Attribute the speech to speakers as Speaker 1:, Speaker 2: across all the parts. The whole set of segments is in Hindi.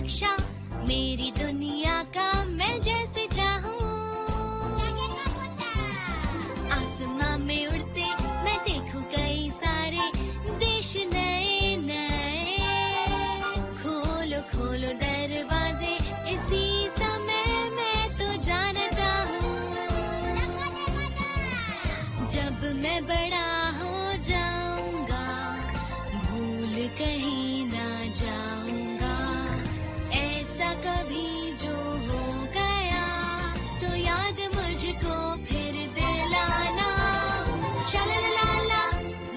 Speaker 1: नक्शा मेरी दुनिया का मैं जैसे चाहूँ। आसमां में उड़ते मैं देखूं कई सारे देश नए नए। खोलो खोलो दरवाजे इसी समय मैं तो जाना चाहूँ। जब मैं बड़ा हो जाऊंगा भूल कहीं ना जाऊंगा। ऐसा कभी जो हो गया तो याद मुझको फिर दिलाना। शालालाला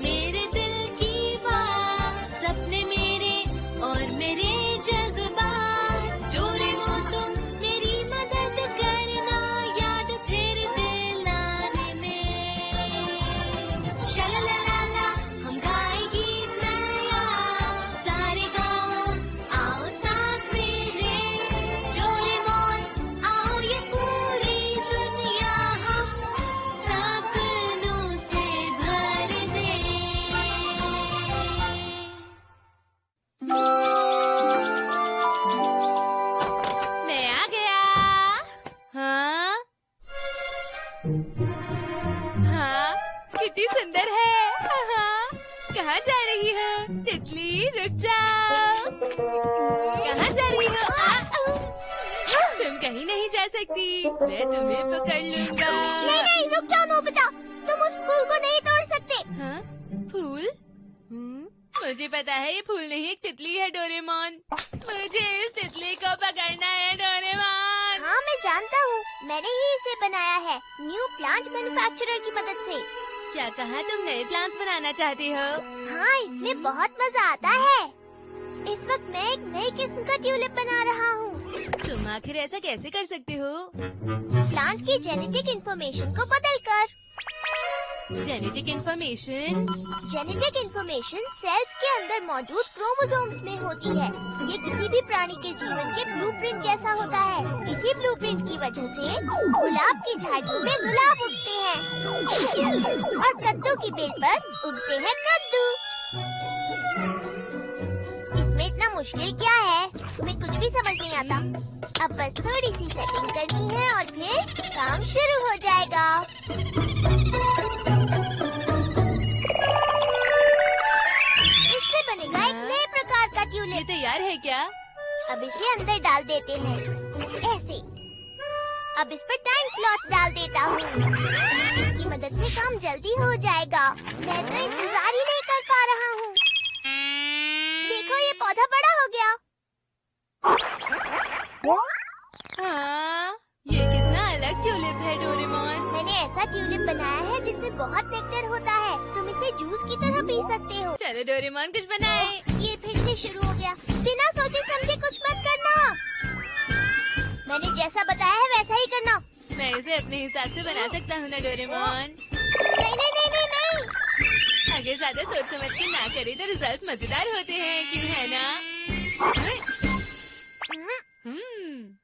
Speaker 1: मेरे दिल की बात, सपने मेरे और मेरे जज्बात। डोरेमोन तुम मेरी मदद करना याद फिर दिलाने में। शालालाला हम गाए गीत नया सारे गाओ आओ साथ मेरे। डोरेमोन आओ ये पूरी दुनिया हम सपनों से भर दे।
Speaker 2: मैं आ गया। हाँ हाँ, कितनी सुंदर है। हाँ, कहाँ जा रही हो तितली? रुक जाओ। कहाँ जा रही हो? तुम कहीं नहीं जा सकती, मैं तुम्हें पकड़ लूंगा।
Speaker 1: नहीं नहीं रुक जाओ नोबिता, तुम उस फूल को नहीं तोड़ सकते।
Speaker 2: हाँ, फूल? मुझे पता है ये फूल नहीं एक तितली है डोरेमोन। मुझे इस तितली को पकड़ना है डोरेमोन।
Speaker 1: हाँ मैं जानता हूँ, मैंने ही इसे बनाया है न्यू प्लांट मैन्युफैक्चरर की मदद से।
Speaker 2: क्या कहा तुम नए प्लांट्स बनाना चाहती हो?
Speaker 1: हाँ इसमें बहुत मजा आता है। इस वक्त मैं एक नई किस्म का ट्यूलिप बना रहा हूँ।
Speaker 2: तुम आखिर ऐसा कैसे कर सकते हो?
Speaker 1: प्लांट की जेनेटिक इंफॉर्मेशन को बदलकर।
Speaker 2: Genetic information?
Speaker 1: Genetic information cells के अंदर मौजूद क्रोमोसोम्स में होती है। ये किसी भी प्राणी के जीवन के ब्लूप्रिंट जैसा होता है। इसी ब्लूप्रिंट की वजह से गुलाब की झाड़ियों में गुलाब उगते हैं और कद्दू की बेल पर उगते हैं कद्दू। इसमें इतना मुश्किल क्या है? तुम्हें कुछ भी समझ नहीं आता। अब बस थोड़ी सी सेटिंग करनी है और फिर काम शुरू हो जाएगा। इससे बनेगा एक नए प्रकार का
Speaker 2: ये
Speaker 1: ट्यूलिप।
Speaker 2: तैयार है क्या?
Speaker 1: अब इसे अंदर डाल देते हैं ऐसे। अब इस पर टाइम क्लॉथ डाल देता हूँ। इसकी मदद से काम जल्दी हो जाएगा। मैं तो इंतजार ही नहीं कर पा रहा हूँ। देखो ये पौधा बड़ा हो गया।
Speaker 2: हाँ, ये कितना अलग ट्यूलिप है डोरेमोन।
Speaker 1: मैंने ऐसा ट्यूलिप बनाया है जिसमें बहुत नेक्टर होता है। तुम इसे जूस की तरह पी सकते हो।
Speaker 2: चलो डोरेमोन कुछ बनाए।
Speaker 1: ये फिर से शुरू हो गया। बिना सोचे समझे कुछ मत करना। मैंने जैसा बताया है वैसा ही करना।
Speaker 2: मैं इसे अपने हिसाब से बना सकता हूँ ना डोरेमोन।
Speaker 1: नहीं नहीं नहीं नहीं नहीं।
Speaker 2: अगर ज्यादा सोच समझ के ना करे तो रिजल्ट मजेदार होते हैं, क्यों है ना? हम्म।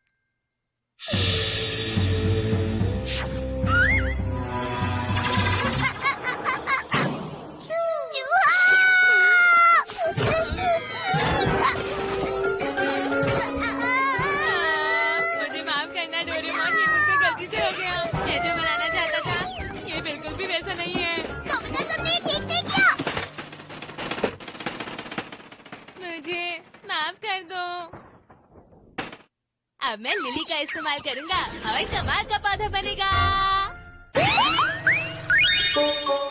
Speaker 2: मुझे माफ करना डोरेमोन, ये मुझसे गलती से हो गया। मैं जो बनाना चाहता था ये बिल्कुल भी वैसा नहीं है।
Speaker 1: तुमने ठीक नहीं किया।
Speaker 2: मुझे माफ कर दो। अब मैं लिली का इस्तेमाल करूंगा और कमाल का पौधा बनेगा।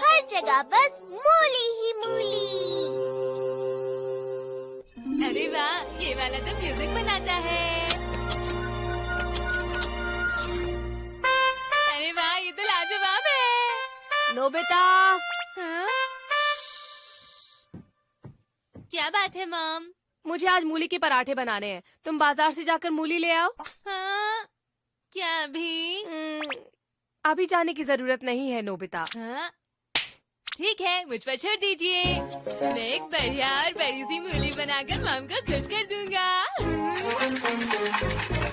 Speaker 1: हर जगह बस मूली ही मूली।
Speaker 2: अरे वाह, ये वाला तो म्यूजिक बनाता है। अरे वाह, ये तो लाजवाब है।
Speaker 3: नोबिता,
Speaker 2: हाँ? क्या बात है मॉम?
Speaker 3: मुझे आज मूली के पराठे बनाने हैं। तुम बाजार से जाकर मूली ले आओ।
Speaker 2: हाँ? क्या अभी?
Speaker 3: अभी जाने की जरूरत नहीं है नोबिता।
Speaker 2: हाँ? ठीक है, मुझ पर छोड़ दीजिए। मैं एक बढ़िया और बड़ी सी मूली बनाकर मॉम को खुश कर दूंगा।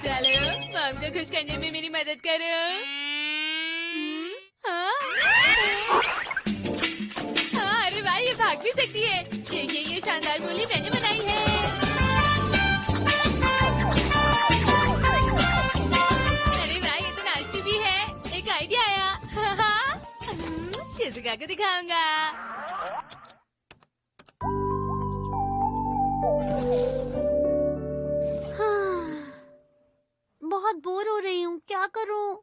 Speaker 2: चलो, मॉम को खुश करने में मेरी मदद करो। हाँ? हाँ, अरे वाह, ये भाग भी सकती है। ये शानदार मूली मैंने बनाई है। शिजुका को दिखाऊंगा।
Speaker 4: बहुत बोर हो रही हूँ, क्या करूँ?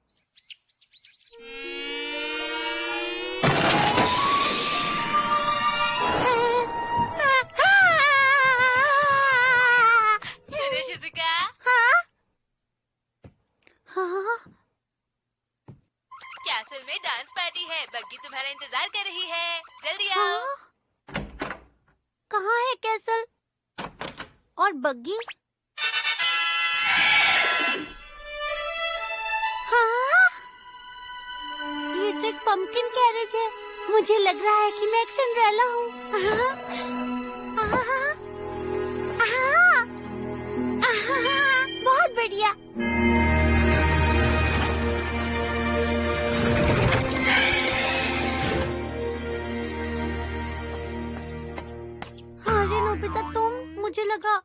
Speaker 2: सुनो शिजुका,
Speaker 4: हाँ?
Speaker 2: कैसल में डांस पार्टी है। बग्गी तुम्हारा इंतजार कर रही है, जल्दी आओ।
Speaker 4: हाँ? कहाँ है कैसल और बग्गी? हाँ? ये तो एक पंपकिन कैरेज है। मुझे लग रहा है कि मैं एक सिंड्रेला हूँ। बहुत बढ़िया। अरे नोबिता, तुम? मुझे लगा।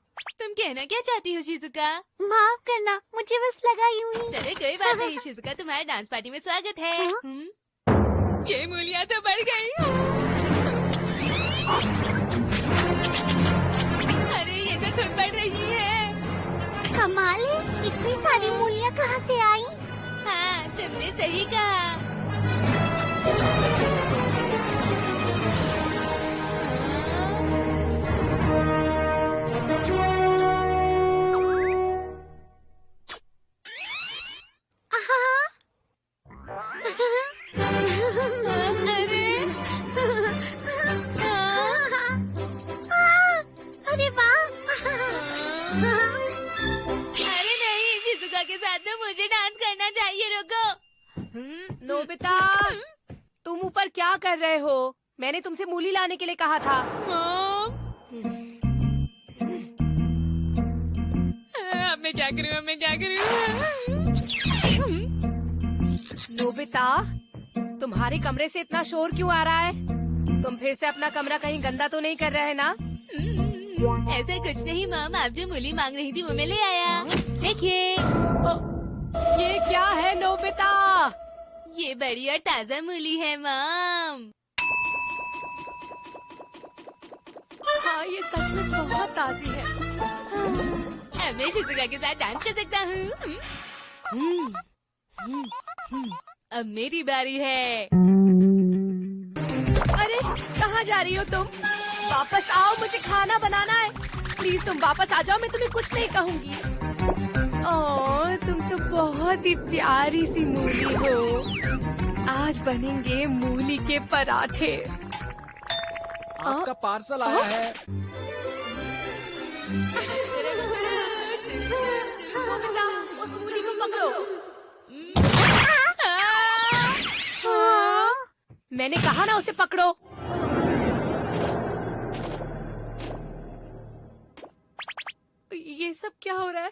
Speaker 2: तुम कहना क्या चाहती हो शिजुका?
Speaker 4: माफ करना, मुझे बस लगा यूं ही।
Speaker 2: चलो कोई बात नहीं शिजुका, तुम्हारे डांस पार्टी में स्वागत है।
Speaker 4: हाँ?
Speaker 2: ये मूलियाँ तो बढ़ गई। अरे ये तो खुद बढ़ रही है।
Speaker 4: कमाल है, इतनी सारी मूलियाँ कहाँ से आई?
Speaker 2: हाँ, तुमने सही कहा।
Speaker 4: अरे वाह!
Speaker 2: अरे नहीं, शिजुका के साथ तो मुझे डांस करना चाहिए। रुको।
Speaker 3: नोबिता, तुम ऊपर क्या कर रहे हो? मैंने तुमसे मूली लाने के लिए कहा था।
Speaker 2: अब मैं क्या करूँ, अब मैं क्या करूँ?
Speaker 3: नोबिता, तुम्हारे कमरे से इतना शोर क्यों आ रहा है? तुम फिर से अपना कमरा कहीं गंदा तो नहीं कर रहे ना?
Speaker 2: ऐसा कुछ नहीं मॉम, आप जो मूली मांग रही थी वो मैं ले आया। देखिए,
Speaker 3: ये क्या है नोबिता?
Speaker 2: ये बड़ी और ताजा मूली है मॉम।
Speaker 3: हाँ, ये सच में बहुत ताजी है।
Speaker 2: अब मैं शिजुका के साथ डांस कर सकता हूँ। अब मेरी बारी है।
Speaker 3: अरे, कहाँ जा रही हो तुम? वापस आओ, मुझे खाना बनाना है। प्लीज तुम वापस आ जाओ, मैं तुम्हें कुछ नहीं कहूँगी। ओह, तुम तो बहुत ही प्यारी सी मूली हो। आज बनेंगे मूली के पराठे।
Speaker 5: आपका पार्सल आया है।
Speaker 3: नोबिता, उस मूली को पकड़ो। मैंने कहा ना, उसे पकड़ो। ये सब क्या हो रहा है?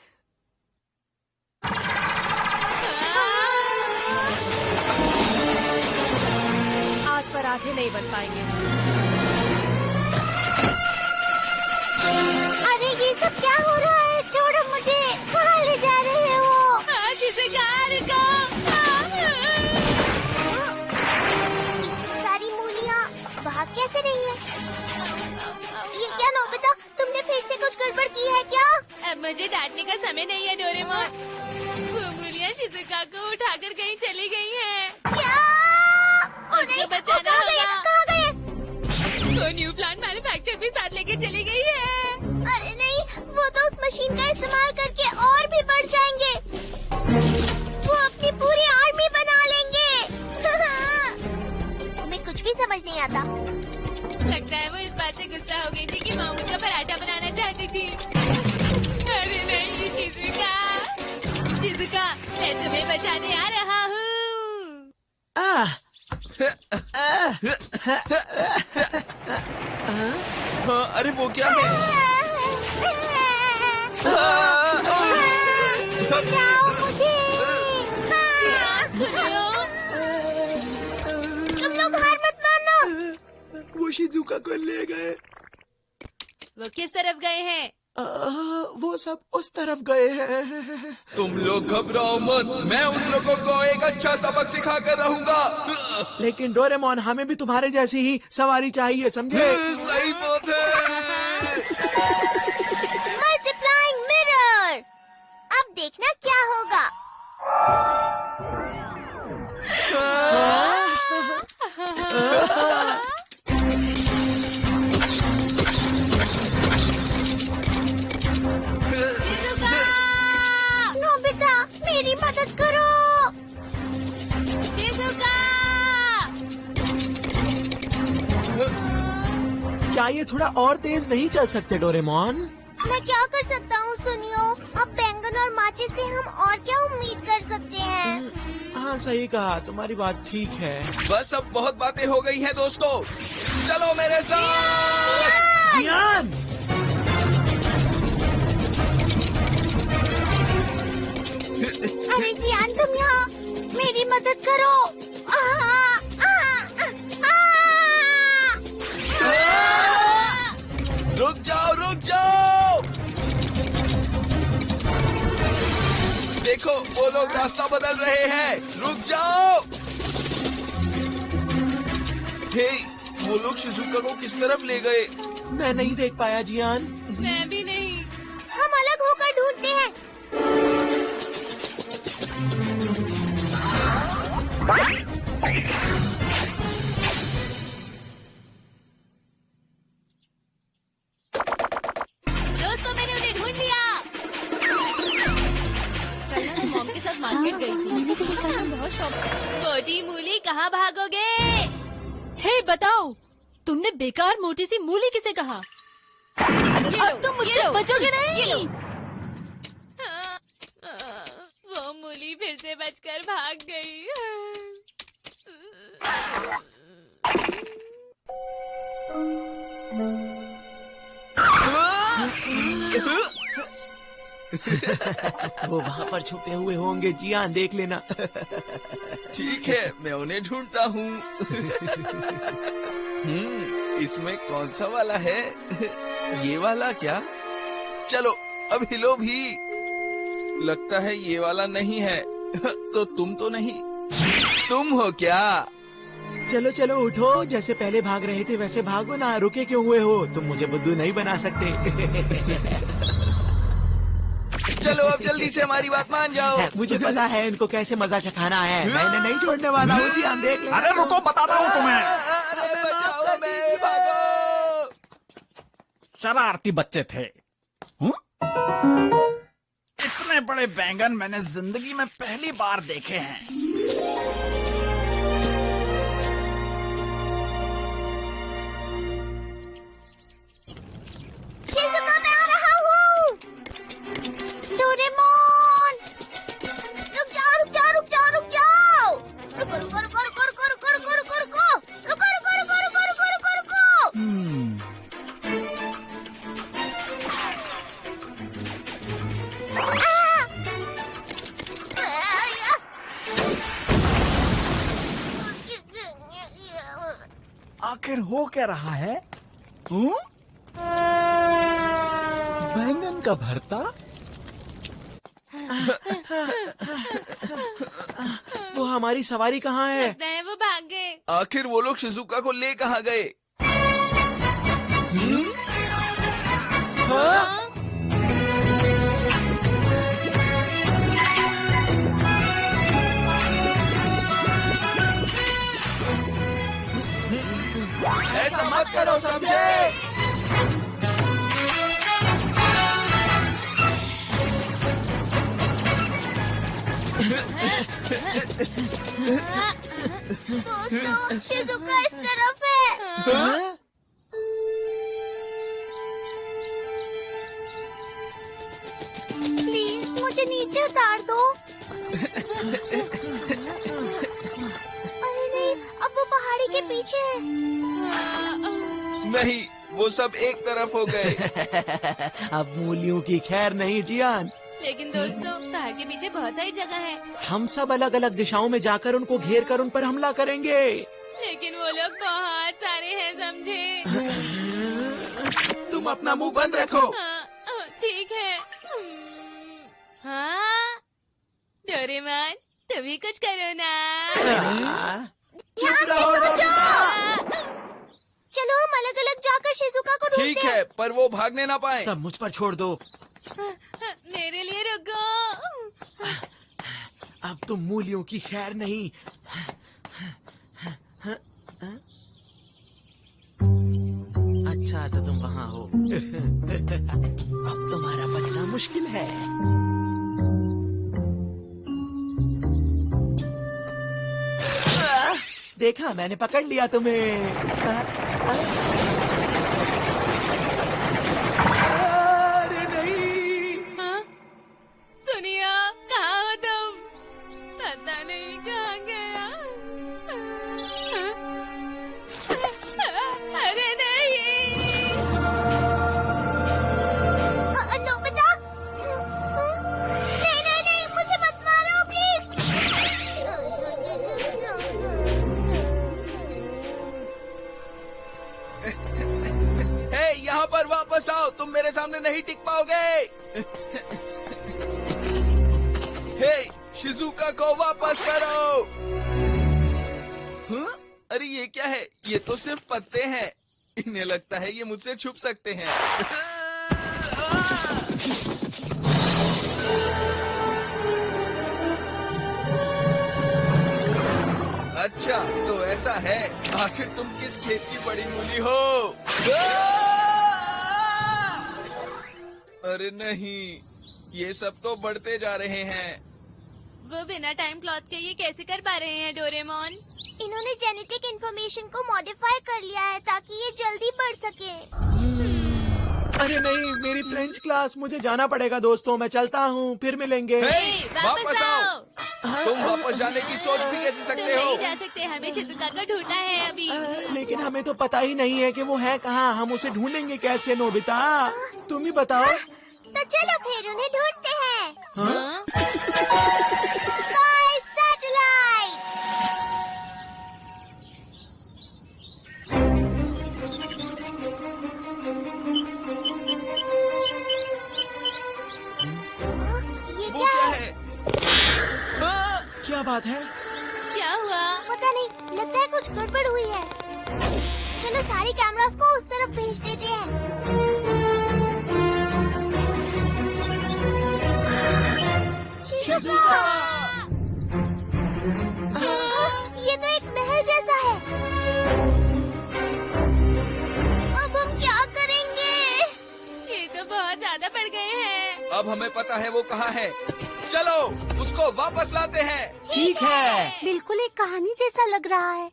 Speaker 3: आज पराठे नहीं बन पाएंगे।
Speaker 4: अरे ये सब क्या हो रहा है? छोड़ो मुझे, कहाँ ले जा रहे हो?
Speaker 1: इतनी सारी मूलियाँ भाग कैसे रही है? ये क्या नोबिता, तुमने फिर से कुछ गड़बड़ की है क्या?
Speaker 2: अब मुझे डांटने का समय नहीं है डोरेमोन। वो मूलियाँ शिजुका को उठाकर कहीं चली गई हैं।
Speaker 1: क्या?
Speaker 2: उसको बचाना होगा।
Speaker 1: कहाँ गए?
Speaker 2: वो न्यू प्लांट मैन्युफैक्चर भी साथ लेके चली गई है।
Speaker 1: अरे नहीं, वो तो उस मशीन का इस्तेमाल करके और भी बढ़ जाएंगे। वो अपनी पूरी आर्मी बना लेंगे। तुम्हें कुछ भी समझ नहीं आता।
Speaker 2: लगता है वो इस बात से गुस्सा हो गई थी कि माँ मुझका पराठा बनाना चाहती थी। अरे नहीं शिजुका, शिजुका, मैं तुम्हें बचाने आ रहा हूँ।
Speaker 5: हाँ, अरे वो क्या है?
Speaker 4: बचाओ मुझे!
Speaker 2: सुनो,
Speaker 1: तुम लोग हार मत मानो।
Speaker 5: वो शिजुका को ले गए।
Speaker 2: वो किस तरफ गए हैं?
Speaker 5: वो सब उस तरफ गए हैं।
Speaker 6: तुम लोग घबराओ मत, मैं उन लोगों को एक अच्छा सबक सिखा कर रहूंगा।
Speaker 5: लेकिन डोरेमोन, हमें भी तुम्हारे जैसी ही सवारी चाहिए, समझे?
Speaker 6: सही बात है।
Speaker 1: मल्टीप्लाइंग मिरर, अब देखना क्या होगा। नोबिता, मेरी मदद करो।
Speaker 5: क्या ये थोड़ा और तेज नहीं चल सकते डोरेमोन?
Speaker 1: मैं क्या कर सकता हूँ सुनियो, अब बैंगन और माचिस से हम और क्या उम्मीद कर सकते हैं।
Speaker 5: हाँ सही कहा, तुम्हारी बात ठीक है।
Speaker 6: बस अब बहुत बातें हो गई हैं दोस्तों, चलो मेरे साथ।
Speaker 5: जियान!
Speaker 1: अरे जियान, तुम यहाँ मेरी मदद करो।
Speaker 6: रुक जाओ, रुक जाओ। देखो, वो लोग रास्ता बदल रहे हैं, रुक जाओ। हे, वो लोग शिजुका को किस तरफ ले गए?
Speaker 5: मैं नहीं देख पाया जियान।
Speaker 2: मैं भी नहीं।
Speaker 1: हम अलग होकर ढूंढते हैं।
Speaker 2: दोस्तों, मैंने उन्हें ढूंढ लिया। कल मैं मॉम के साथ मार्केट गई थी। बहुत शौक। मोटी मूली, कहाँ भागोगे? हे बताओ, तुमने बेकार मोटी सी मूली किसे कहा? अब तुम मुझसे बचोगे नहीं। वो मूली फिर से बचकर भाग गई।
Speaker 5: वो वहाँ पर छुपे हुए होंगे जियान, देख लेना।
Speaker 6: ठीक है, मैं उन्हें ढूंढता हूँ। इसमें कौन सा वाला है? ये वाला क्या? चलो अब हिलो भी। लगता है ये वाला नहीं है। तो तुम तो नहीं, तुम हो क्या?
Speaker 5: चलो चलो उठो, जैसे पहले भाग रहे थे वैसे भागो ना, रुके क्यों हुए हो? तुम मुझे बुद्धू नहीं बना सकते।
Speaker 6: चलो अब जल्दी से हमारी बात मान जाओ।
Speaker 5: मुझे पता है इनको कैसे मजा चखाना है, मैंने नहीं छोड़ने वाला हूँ जी, हम देख लेंगे।
Speaker 7: अरे रुको, बताता हूँ तुम्हें।
Speaker 6: अरे बचाओ हमें, भागो।
Speaker 7: शरारती बच्चे थे। इतने बड़े बैंगन मैंने जिंदगी में पहली बार देखे हैं।
Speaker 1: शिजुका, मैं आ रहा हूँ। डोरेमोन, रुक जाओ, रुक जाओ, रुक जाओ, रुक जाओ। रुको, रुको, रुको, रुको, रुको, रुको, रुको, रुको, रुको, रुको, रुको, रुको, रुको, रुको, रुको, रुको।
Speaker 7: आखिर हो क्या रहा है?
Speaker 5: बैंगन का भरता? वो हमारी सवारी कहाँ है?
Speaker 2: लगता है वो भाग गए।
Speaker 6: आखिर वो लोग शिजुका को ले कहाँ गए?
Speaker 2: हाँ?
Speaker 6: ऐसा मत करो, समझे?
Speaker 1: दोस्तों, शिजुका इस तरफ है।
Speaker 5: हाँ?
Speaker 1: प्लीज मुझे नीचे उतार दो। अरे नहीं, अब वो पहाड़ी के पीछे है।
Speaker 6: नहीं, वो सब एक तरफ हो गए।
Speaker 5: अब मूलियों की खैर नहीं जियान।
Speaker 2: लेकिन दोस्तों, पहाड़ के पीछे बहुत सारी जगह है।
Speaker 5: हम सब अलग अलग दिशाओं में जाकर उनको घेर कर उन पर हमला करेंगे।
Speaker 2: लेकिन वो लोग बहुत सारे हैं, समझे?
Speaker 6: तुम अपना मुंह बंद रखो।
Speaker 2: ठीक है। हाँ डोरेमोन, तुम ही कुछ करो ना।
Speaker 5: चुप रहो नोबिता।
Speaker 1: चलो हम अलग अलग जाकर शिजुका को ढूंढते
Speaker 6: ठीक
Speaker 1: हैं।
Speaker 6: है, पर वो भागने ना पाए।
Speaker 5: सब मुझ पर छोड़ दो।
Speaker 2: मेरे लिए रुको।
Speaker 5: अब तुम मूलियों की खैर नहीं। अच्छा तो तुम वहाँ हो। अब तुम्हारा बचना मुश्किल है। देखा, मैंने पकड़ लिया तुम्हें। अरे नहीं।
Speaker 2: हाँ? सुनिया, कहाँ हो तुम? पता नहीं कहाँ गया। अरे नहीं।
Speaker 1: नोबिता, नहीं नहीं नहीं, मुझे मत मारो प्लीज।
Speaker 6: हे, यहाँ पर वापस आओ, तुम मेरे सामने नहीं टिक पाओगे। हे, शिजुका को वापस करो। हाँ? अरे ये क्या है? ये तो सिर्फ पत्ते हैं। इन्हें लगता है ये मुझसे छुप सकते हैं। अच्छा तो ऐसा है। आखिर तुम किस खेत की बड़ी मूली हो? अरे नहीं, ये सब तो बढ़ते जा रहे हैं।
Speaker 2: वो बिना टाइम क्लॉथ के ये कैसे कर पा रहे हैं डोरेमोन?
Speaker 1: इन्होंने जेनेटिक इंफॉर्मेशन को मॉडिफाई कर लिया है ताकि ये जल्दी बढ़ सके।
Speaker 5: अरे नहीं, मेरी फ्रेंच क्लास। मुझे जाना पड़ेगा दोस्तों, मैं चलता हूँ, फिर मिलेंगे।
Speaker 6: हे,
Speaker 2: वापस आओ।
Speaker 6: तुम वापस जाने की सोच भी कैसे
Speaker 2: तुम
Speaker 6: सकते हो?
Speaker 2: नहीं जा सकते, हमें शिजुका को ढूंढना है अभी।
Speaker 5: लेकिन हमें तो पता ही नहीं है कि वो है कहाँ। हम उसे ढूंढेंगे कैसे नोबिता? तुम ही बताओ।
Speaker 1: तो चलो फिर उन्हें ढूंढते हैं।
Speaker 5: हाँ?
Speaker 1: Spy Satellite! ये
Speaker 6: वो
Speaker 1: क्या
Speaker 6: क्या
Speaker 1: है?
Speaker 6: है? हाँ?
Speaker 5: क्या बात है?
Speaker 2: क्या हुआ?
Speaker 1: पता नहीं, लगता है कुछ गड़बड़ हुई है। चलो सारे कैमरास को उस तरफ भेज देते हैं। शिजुका! ये तो एक महल जैसा है। अब हम क्या करेंगे?
Speaker 2: ये तो बहुत ज्यादा बढ़ गए हैं।
Speaker 6: अब हमें पता है वो कहाँ है। चलो उसको वापस लाते हैं।
Speaker 5: ठीक है।
Speaker 4: बिल्कुल एक कहानी जैसा लग रहा है।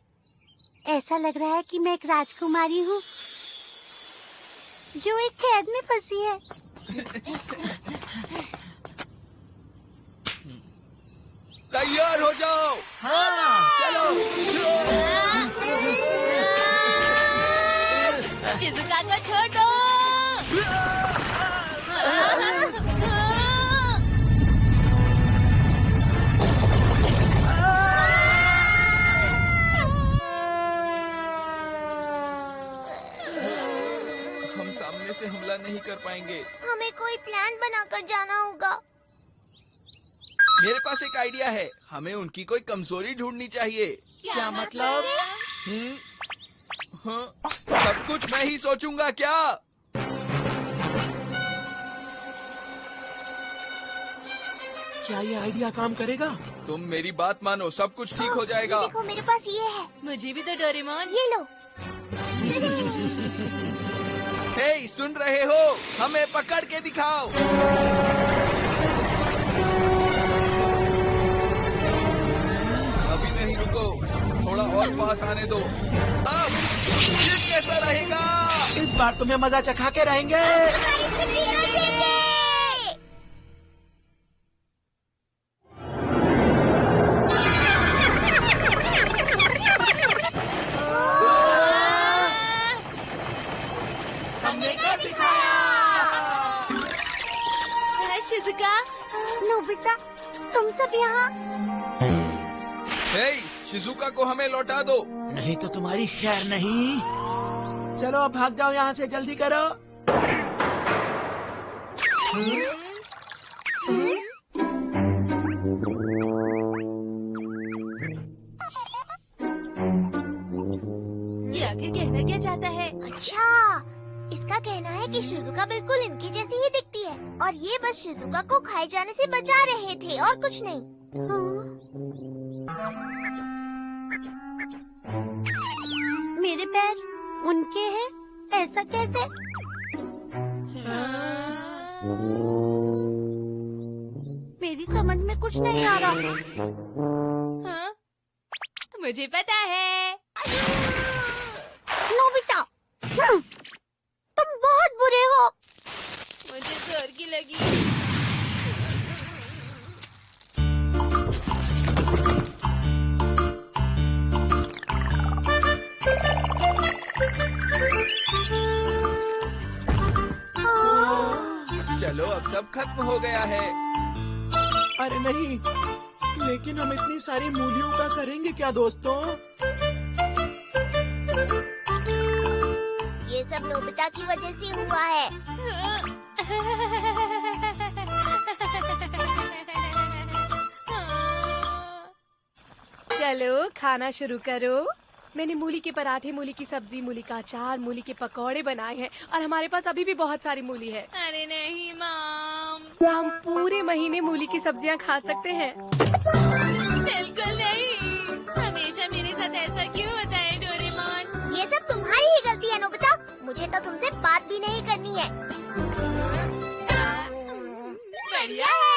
Speaker 4: ऐसा लग रहा है कि मैं एक राजकुमारी हूँ जो एक कैद में फंसी है।
Speaker 6: तैयार हो जाओ।
Speaker 5: हाँ, चलो।
Speaker 2: शिजुका को छोड़ दो।
Speaker 6: हम सामने से हमला नहीं कर पाएंगे।
Speaker 1: हमें कोई प्लान बनाकर जाना होगा।
Speaker 6: मेरे पास एक आइडिया है। हमें उनकी कोई कमजोरी ढूंढनी चाहिए।
Speaker 2: क्या मतलब?
Speaker 6: हाँ, सब कुछ मैं ही सोचूंगा क्या?
Speaker 5: क्या ये आइडिया काम करेगा?
Speaker 6: तुम मेरी बात मानो, सब कुछ ठीक हो जाएगा।
Speaker 1: देखो मेरे पास ये है।
Speaker 2: मुझे भी तो डोरेमोन।
Speaker 1: ये लो।
Speaker 6: हे, सुन रहे हो? हमें पकड़ के दिखाओ। अभी नहीं, रुको, थोड़ा और पास आने दो। अब ये कैसा रहेगा?
Speaker 5: इस बार तुम्हें मजा चखा के रहेंगे।
Speaker 6: हमने कर दिखाया।
Speaker 2: शिजुका,
Speaker 4: नोबिता, तुम सब यहाँ?
Speaker 6: हे, शिजुका को हमें लौटा दो।
Speaker 5: नहीं तो तुम्हारी खैर नहीं। चलो अब भाग जाओ यहाँ से, जल्दी करो।
Speaker 2: ये आखिर कहना क्या चाहता है?
Speaker 1: अच्छा, इसका कहना है कि शिजुका बिल्कुल इनकी जैसी ही दिखती है और ये बस शिजुका को खाए जाने से बचा रहे थे और कुछ नहीं।
Speaker 4: मेरे पैर उनके हैं, ऐसा कैसे? मेरी समझ में कुछ नहीं आ रहा।
Speaker 2: हाँ? मुझे पता है।
Speaker 4: नोबिता, तुम बहुत बुरे हो।
Speaker 2: मुझे जोर की लगी।
Speaker 6: चलो अब सब खत्म हो गया है।
Speaker 5: अरे नहीं, लेकिन हम इतनी सारी मूलियों का करेंगे क्या दोस्तों?
Speaker 1: ये सब नोबिता की वजह से हुआ है।
Speaker 3: चलो खाना शुरू करो। मैंने मूली के पराठे, मूली की सब्जी, मूली का अचार, मूली के पकौड़े बनाए हैं और हमारे पास अभी भी बहुत सारी मूली है।
Speaker 2: अरे नहीं माम,
Speaker 3: हम पूरे महीने मूली की सब्जियां खा सकते हैं।
Speaker 2: बिल्कुल नहीं। हमेशा मेरे साथ ऐसा क्यों होता है डोरेमोन?
Speaker 1: ये सब तुम्हारी ही गलती है नोबिता। मुझे तो तुमसे बात भी नहीं करनी है।
Speaker 2: बढ़िया है।